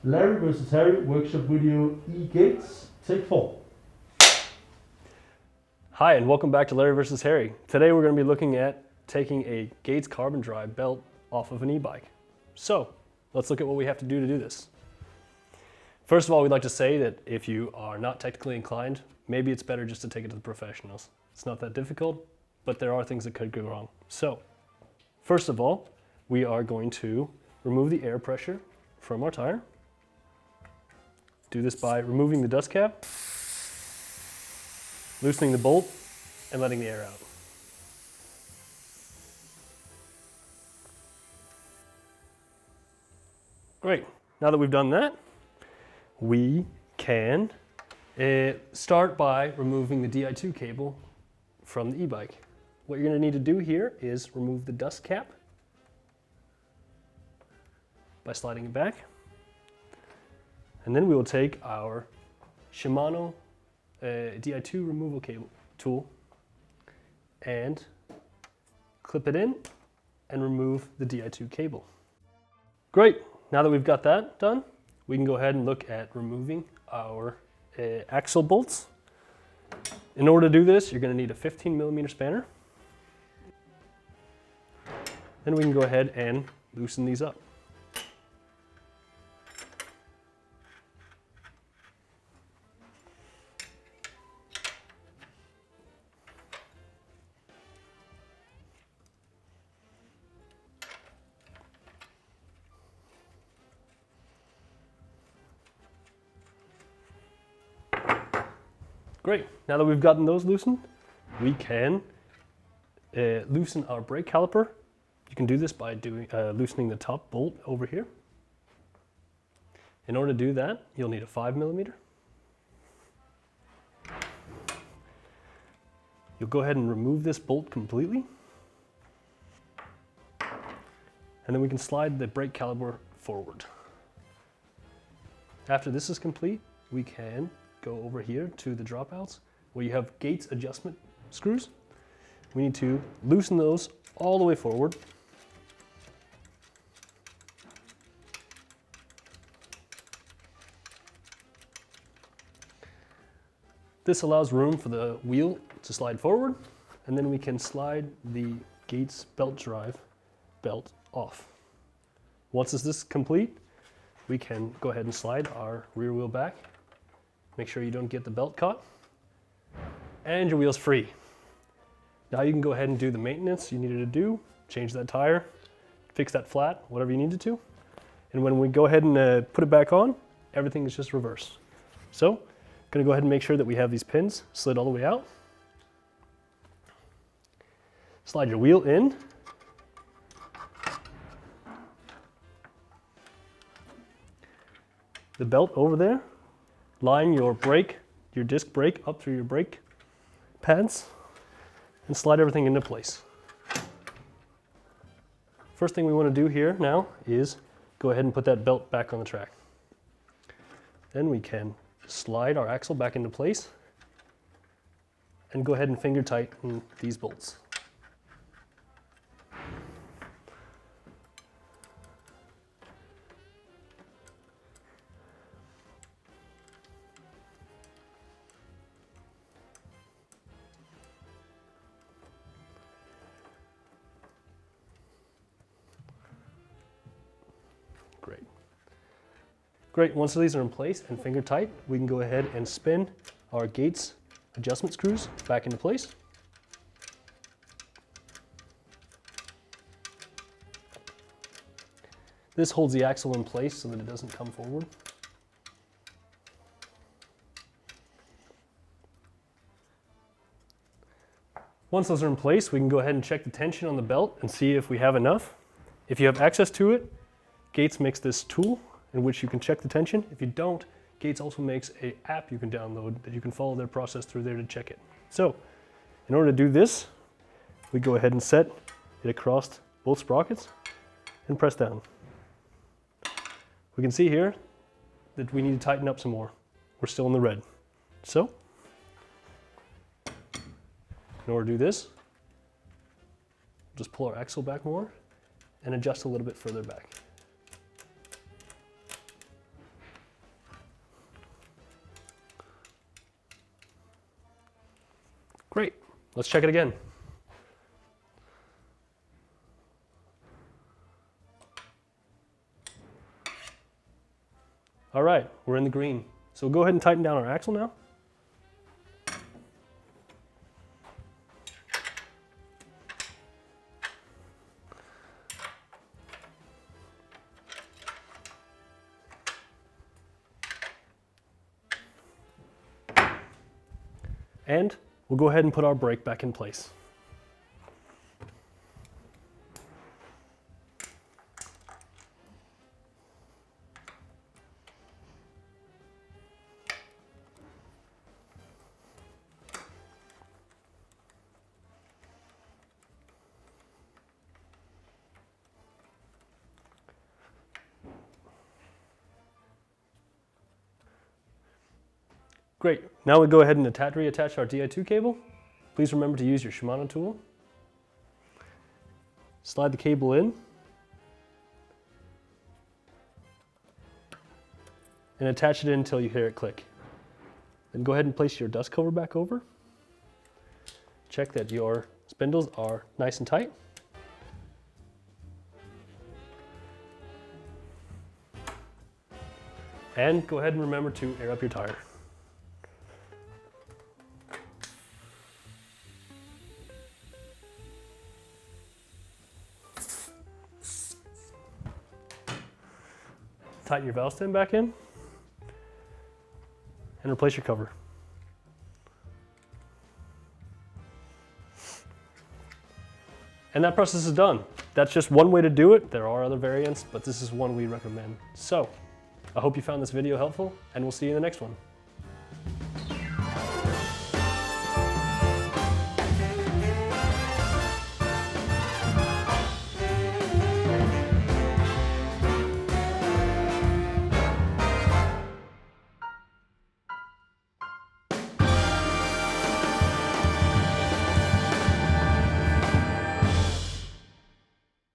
Larry versus Harry workshop video e-gates, take 4. Hi, and welcome back to Larry versus Harry. Today we're going to be looking at taking a Gates carbon drive belt off of an e-bike. So let's look at what we have to do this. First of all, we'd like to say that if you are not technically inclined, maybe it's better just to take it to the professionals. It's not that difficult, but there are things that could go wrong. So first of all, we are going to remove the air pressure from our tire. Do this by removing the dust cap, loosening the bolt, and letting the air out. Great. Now that we've done that, we can start by removing the Di2 cable from the e-bike. What you're going to need to do here is remove the dust cap by sliding it back. And then we will take our Shimano Di2 removal cable tool and clip it in and remove the Di2 cable. Great, now that we've got that done, we can go ahead and look at removing our axle bolts. In order to do this, you're going to need a 15mm spanner. Then we can go ahead and loosen these up. Great, now that we've gotten those loosened, we can loosen our brake caliper. You can do this by loosening the top bolt over here. In order to do that, you'll need a 5mm. You'll go ahead and remove this bolt completely. And then we can slide the brake caliper forward. After this is complete, we can go over here to the dropouts where you have Gates adjustment screws. We need to loosen those all the way forward. This allows room for the wheel to slide forward, and then we can slide the Gates belt drive belt off. Once this is complete, we can go ahead and slide our rear wheel back. Make sure you don't get the belt caught, and your wheel's free. Now you can go ahead and do the maintenance you needed to do, change that tire, fix that flat, whatever you needed to. And when we go ahead and put it back on, everything is just reversed. So, gonna go ahead and make sure that we have these pins slid all the way out. Slide your wheel in. The belt over there. Line your brake, your disc brake up through your brake pads and slide everything into place. First thing we want to do here now is go ahead and put that belt back on the track. Then we can slide our axle back into place and go ahead and finger tighten these bolts. Great, once these are in place and finger tight, we can go ahead and spin our Gates adjustment screws back into place. This holds the axle in place so that it doesn't come forward. Once those are in place, we can go ahead and check the tension on the belt and see if we have enough. If you have access to it, Gates makes this tool in which you can check the tension. If you don't, Gates also makes an app you can download that you can follow their process through there to check it. So, in order to do this, we go ahead and set it across both sprockets and press down. We can see here that we need to tighten up some more. We're still in the red. So, in order to do this, just pull our axle back more and adjust a little bit further back. Great, let's check it again. All right, we're in the green. So we'll go ahead and tighten down our axle now. And we'll go ahead and put our brake back in place. Great, now we go ahead and reattach our Di2 cable. Please remember to use your Shimano tool. Slide the cable in. And attach it in until you hear it click. Then go ahead and place your dust cover back over. Check that your spindles are nice and tight. And go ahead and remember to air up your tire. Tighten your valve stem back in and replace your cover. And that process is done. That's just one way to do it. There are other variants, but this is one we recommend. So, I hope you found this video helpful, and we'll see you in the next one.